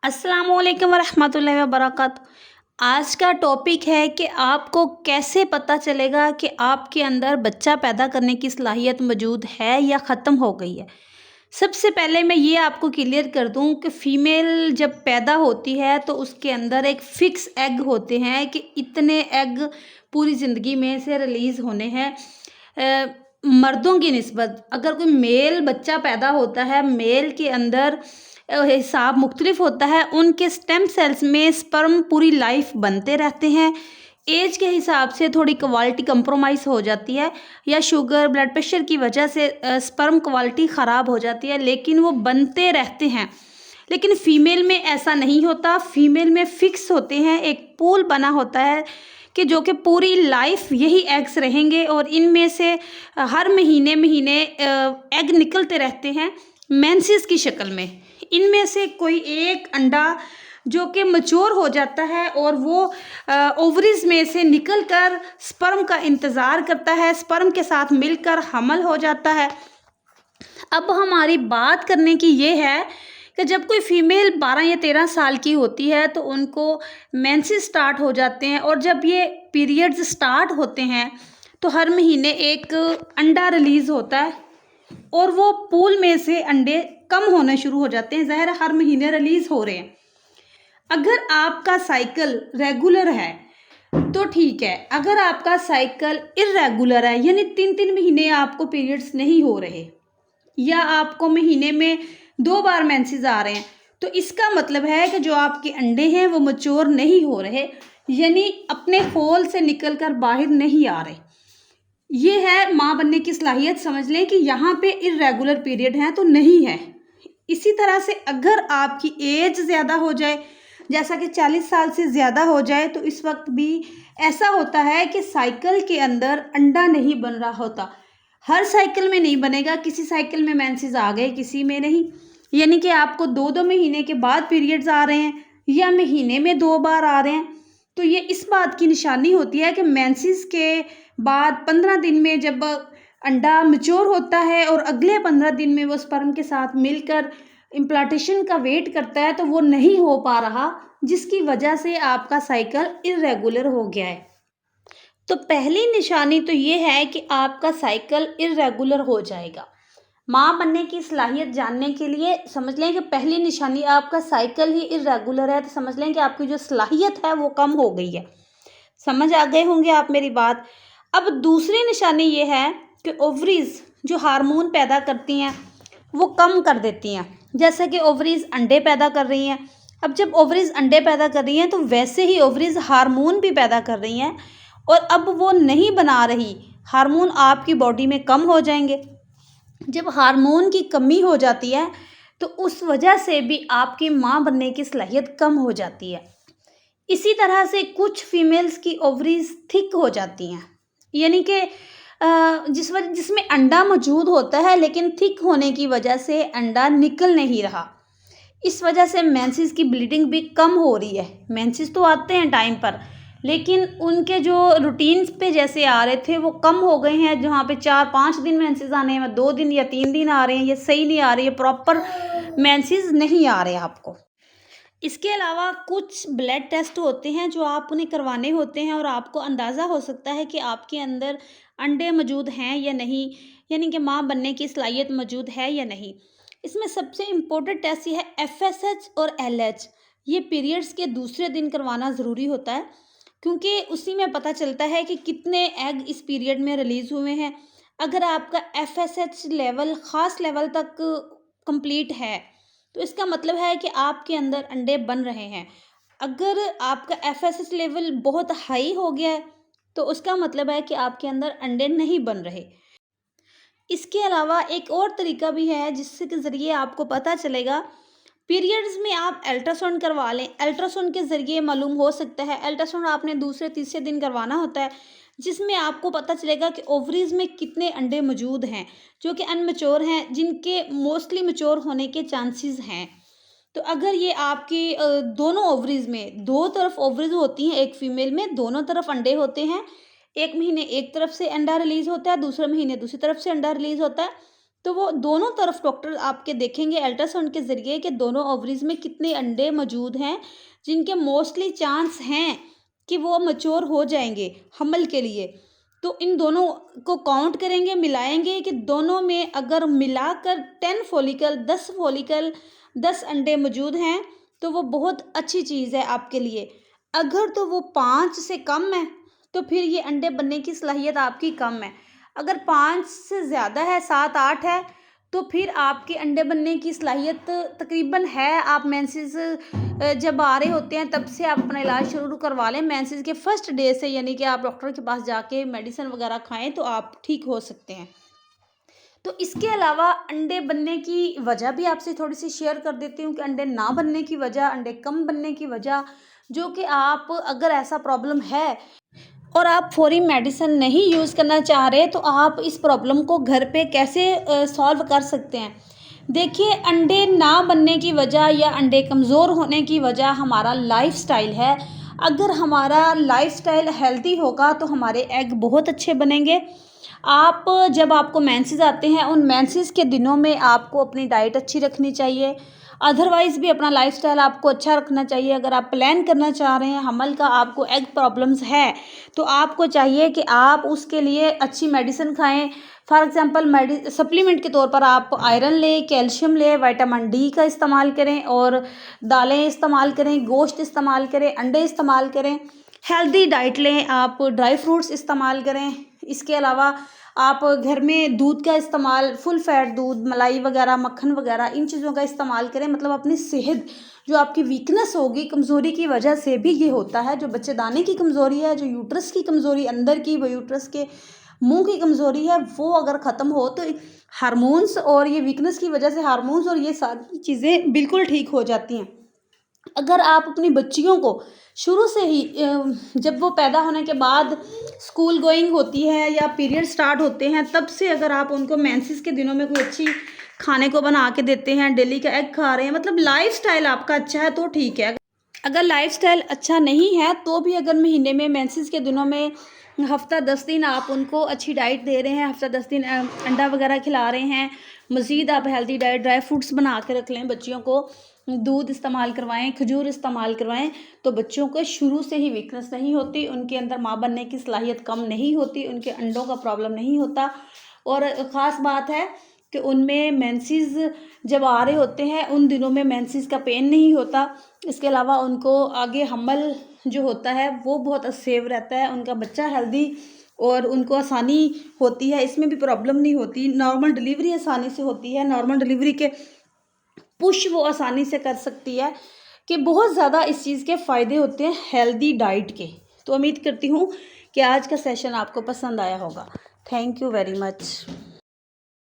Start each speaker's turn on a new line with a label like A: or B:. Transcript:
A: अस्सलामुअलैकुम वरहमतुल्लाहि वबरकातुहू। आज का टॉपिक है कि आपको कैसे पता चलेगा कि आपके अंदर बच्चा पैदा करने की सलाहियत मौजूद है या ख़त्म हो गई है। सबसे पहले मैं ये आपको क्लियर कर दूं कि फ़ीमेल जब पैदा होती है तो उसके अंदर एक फ़िक्स एग होते हैं कि इतने एग पूरी ज़िंदगी में से रिलीज़ होने हैं। मर्दों की निस्बत अगर कोई मेल बच्चा पैदा होता है, मेल के अंदर हिसाब मुख्तलिफ होता है। उनके स्टेम सेल्स में स्पर्म पूरी लाइफ बनते रहते हैं। एज के हिसाब से थोड़ी क्वालिटी कंप्रोमाइज़ हो जाती है या शुगर ब्लड प्रेशर की वजह से स्पर्म क्वालिटी ख़राब हो जाती है, लेकिन वो बनते रहते हैं। लेकिन फ़ीमेल में ऐसा नहीं होता। फ़ीमेल में फ़िक्स होते हैं, एक पूल बना होता है कि जो कि पूरी लाइफ यही एग्स रहेंगे और इनमें से हर महीने महीने एग निकलते रहते हैं मेंसेस की शक्ल में। इनमें से कोई एक अंडा जो कि मैच्योर हो जाता है और वो ओवरीज में से निकलकर स्पर्म का इंतज़ार करता है, स्पर्म के साथ मिलकर हमल हो जाता है। अब हमारी बात करने की ये है कि जब कोई फीमेल 12 या 13 साल की होती है तो उनको मेंसेस स्टार्ट हो जाते हैं और जब ये पीरियड्स स्टार्ट होते हैं तो हर महीने एक अंडा रिलीज़ होता है और वो पूल में से अंडे कम होने शुरू हो जाते हैं। ज़ाहिर है हर महीने रिलीज़ हो रहे हैं। अगर आपका साइकिल रेगुलर है तो ठीक है। अगर आपका साइकिल इर्रेगुलर है यानी 3-3 महीने आपको पीरियड्स नहीं हो रहे या आपको महीने में 2 बार मेंसेस आ रहे हैं, तो इसका मतलब है कि जो आपके अंडे हैं वो मैच्योर नहीं हो रहे, यानी अपने होल से निकलकर बाहर नहीं आ रहे। ये है माँ बनने की सलाहियत। समझ लें कि यहाँ पे इर्रेगुलर पीरियड हैं तो नहीं है। इसी तरह से अगर आपकी एज ज़्यादा हो जाए, जैसा कि 40 साल से ज़्यादा हो जाए, तो इस वक्त भी ऐसा होता है कि साइकिल के अंदर अंडा नहीं बन रहा होता। हर साइकिल में नहीं बनेगा, किसी साइकिल में मेंसेस आ गए, किसी में नहीं। यानी कि आपको 2-2 महीने के बाद पीरियड्स आ रहे हैं या महीने में 2 बार आ रहे हैं, तो ये इस बात की निशानी होती है कि मेंसेस के बाद 15 दिन में जब अंडा मैच्योर होता है और अगले 15 दिन में वो स्पर्म के साथ मिलकर इम्प्लांटेशन का वेट करता है तो वो नहीं हो पा रहा, जिसकी वजह से आपका साइकिल इर्रेगुलर हो गया है। तो पहली निशानी तो ये है कि आपका साइकिल इर्रेगुलर हो जाएगा। माँ बनने की सलाहियत जानने के लिए समझ लें कि पहली निशानी आपका साइकिल ही इर्रेगुलर है, तो समझ लें कि आपकी जो सलाहियत है वो कम हो गई है। समझ आ गए होंगे आप मेरी बात। अब दूसरी निशानी ये है कि ओवरीज जो हार्मोन पैदा करती हैं वो कम कर देती हैं। जैसे कि ओवरीज अंडे पैदा कर रही हैं। अब जब ओवरीज अंडे पैदा कर रही हैं तो वैसे ही ओवरीज हार्मोन भी पैदा कर रही हैं और अब वो नहीं बना रही। हार्मोन आपकी बॉडी में कम हो जाएंगे। जब हार्मोन की कमी हो जाती है तो उस वजह से भी आपकी माँ बनने की सलाहियत कम हो जाती है। इसी तरह से कुछ फीमेल्स की ओवरीज थिक हो जाती हैं, यानी कि जिसमें अंडा मौजूद होता है लेकिन थिक होने की वजह से अंडा निकल नहीं रहा। इस वजह से मेंसेस की ब्लीडिंग भी कम हो रही है। मेंसेस तो आते हैं टाइम पर, लेकिन उनके जो रूटीन्स पे जैसे आ रहे थे वो कम हो गए हैं। जहाँ पे 4-5 दिन मेंसेस आने हैं, 2 दिन या 3 दिन आ रहे हैं, ये सही नहीं आ रही है, प्रॉपर मेंसेस नहीं आ रहे आपको। इसके अलावा कुछ ब्लड टेस्ट होते हैं जो आप उन्हें करवाने होते हैं और आपको अंदाज़ा हो सकता है कि आपके अंदर अंडे मौजूद हैं या नहीं, यानी कि माँ बनने की सलाहियत मौजूद है या नहीं। इसमें सबसे इम्पोर्टेंट टेस्ट ये है FSH और LH। ये पीरियड्स के दूसरे दिन करवाना ज़रूरी होता है, क्योंकि उसी में पता चलता है कि कितने एग इस पीरियड में रिलीज़ हुए हैं। अगर आपका FSH लेवल ख़ास लेवल तक कंप्लीट है तो इसका मतलब है कि आपके अंदर अंडे बन रहे हैं। अगर आपका FSH लेवल बहुत हाई हो गया है तो उसका मतलब है कि आपके अंदर अंडे नहीं बन रहे। इसके अलावा एक और तरीका भी है जिससे के ज़रिए आपको पता चलेगा। पीरियड्स में आप अल्ट्रासाउंड करवा लें। अल्ट्रासाउंड के ज़रिए मालूम हो सकता है। अल्ट्रासाउंड आपने दूसरे तीसरे दिन करवाना होता है, जिसमें आपको पता चलेगा कि ओवरीज में कितने अंडे मौजूद हैं जो कि अनमेच्योर हैं, जिनके मोस्टली मैच्योर होने के चांसेस हैं। तो अगर ये आपकी दोनों ओवरीज में 2 तरफ ओवरीज होती हैं, एक फीमेल में दोनों तरफ अंडे होते हैं। एक महीने एक तरफ से अंडा रिलीज़ होता है, दूसरे महीने दूसरी तरफ से अंडा रिलीज़ होता है। तो वो दोनों तरफ डॉक्टर आपके देखेंगे अल्ट्रासाउंड के ज़रिए कि दोनों ओवरीज में कितने अंडे मौजूद हैं, जिनके मोस्टली चांस हैं कि वो मैच्योर हो जाएंगे हमल के लिए। तो इन दोनों को काउंट करेंगे, मिलाएंगे कि दोनों में अगर मिलाकर 10 फॉलिकल 10 फॉलिकल 10 अंडे मौजूद हैं तो वो बहुत अच्छी चीज़ है आपके लिए। अगर तो वो 5 से कम है तो फिर ये अंडे बनने की सलाहियत आपकी कम है। अगर 5 से ज़्यादा है, 7-8 है, तो फिर आपके अंडे बनने की सलाहियत तकरीबन है। आप मेंसेस जब आ रहे होते हैं तब से आप अपना इलाज शुरू करवा लें। मेंसेस के फर्स्ट डे से यानी कि आप डॉक्टर के पास जाके मेडिसिन वगैरह खाएं तो आप ठीक हो सकते हैं। तो इसके अलावा अंडे बनने की वजह भी आपसे थोड़ी सी शेयर कर देती हूँ कि अंडे ना बनने की वजह, अंडे कम बनने की वजह, जो कि आप अगर ऐसा प्रॉब्लम है और आप फौरी मेडिसिन नहीं यूज़ करना चाह रहे तो आप इस प्रॉब्लम को घर पे कैसे सॉल्व कर सकते हैं। देखिए, अंडे ना बनने की वजह या अंडे कमज़ोर होने की वजह हमारा लाइफस्टाइल है। अगर हमारा लाइफस्टाइल हेल्दी होगा तो हमारे एग बहुत अच्छे बनेंगे। आप जब आपको मेंसेस आते हैं उन मेंसेस के दिनों में आपको अपनी डाइट अच्छी रखनी चाहिए। अदरवाइज़ भी अपना लाइफस्टाइल आपको अच्छा रखना चाहिए। अगर आप प्लान करना चाह रहे हैं हमल का, आपको एग प्रॉब्लम्स है, तो आपको चाहिए कि आप उसके लिए अच्छी मेडिसिन खाएं। फॉर एग्ज़ाम्पल सप्लीमेंट के तौर पर आप आयरन लें, कैल्शियम लें, विटामिन डी का इस्तेमाल करें और दालें इस्तेमाल करें, गोश्त इस्तेमाल करें, अंडे इस्तेमाल करें, हेल्दी डाइट लें, आप ड्राई फ्रूट्स इस्तेमाल करें। इसके अलावा आप घर में दूध का इस्तेमाल, फुल फैट दूध, मलाई वगैरह, मक्खन वगैरह, इन चीज़ों का इस्तेमाल करें। मतलब अपनी सेहत, जो आपकी वीकनेस होगी कमज़ोरी की वजह से भी ये होता है, जो बच्चेदानी की कमज़ोरी है, जो यूट्रस की कमज़ोरी अंदर की, वो यूट्रस के मुंह की कमज़ोरी है, वो अगर ख़त्म हो तो हार्मोन्स और ये वीकनेस की वजह से हार्मोन्स और ये सारी चीज़ें बिल्कुल ठीक हो जाती हैं। अगर आप अपनी बच्चियों को शुरू से ही जब वो पैदा होने के बाद स्कूल गोइंग होती है या पीरियड स्टार्ट होते हैं तब से अगर आप उनको मेंसेस के दिनों में कोई अच्छी खाने को बना के देते हैं, डेली का एग खा रहे हैं, मतलब लाइफस्टाइल आपका अच्छा है तो ठीक है। अगर लाइफस्टाइल अच्छा नहीं है तो भी अगर महीने में मेंसेस के दिनों में हफ्ता 10 दिन आप उनको अच्छी डाइट दे रहे हैं, हफ्ता 10 दिन अंडा वगैरह खिला रहे हैं, मज़ीद आप हेल्दी डाइट, ड्राई फ्रूट्स बना के रख लें, बच्चियों को दूध इस्तेमाल करवाएं, खजूर इस्तेमाल करवाएं, तो बच्चों को शुरू से ही वीकनेस नहीं होती, उनके अंदर माँ बनने की सलाहियत कम नहीं होती, उनके अंडों का प्रॉब्लम नहीं होता। और ख़ास बात है कि उनमें मेंसेस जब आ रहे होते हैं उन दिनों में मेंसेस का पेन नहीं होता। इसके अलावा उनको आगे हमल जो होता है वो बहुत सेफ रहता है, उनका बच्चा हेल्दी और उनको आसानी होती है, इसमें भी प्रॉब्लम नहीं होती। नॉर्मल डिलीवरी आसानी से होती है, नॉर्मल डिलीवरी के पुश वो आसानी से कर सकती है, कि बहुत ज़्यादा इस चीज़ के फ़ायदे होते हैं हेल्दी डाइट के। तो उम्मीद करती हूँ कि आज का सेशन आपको पसंद आया होगा। Thank you very much.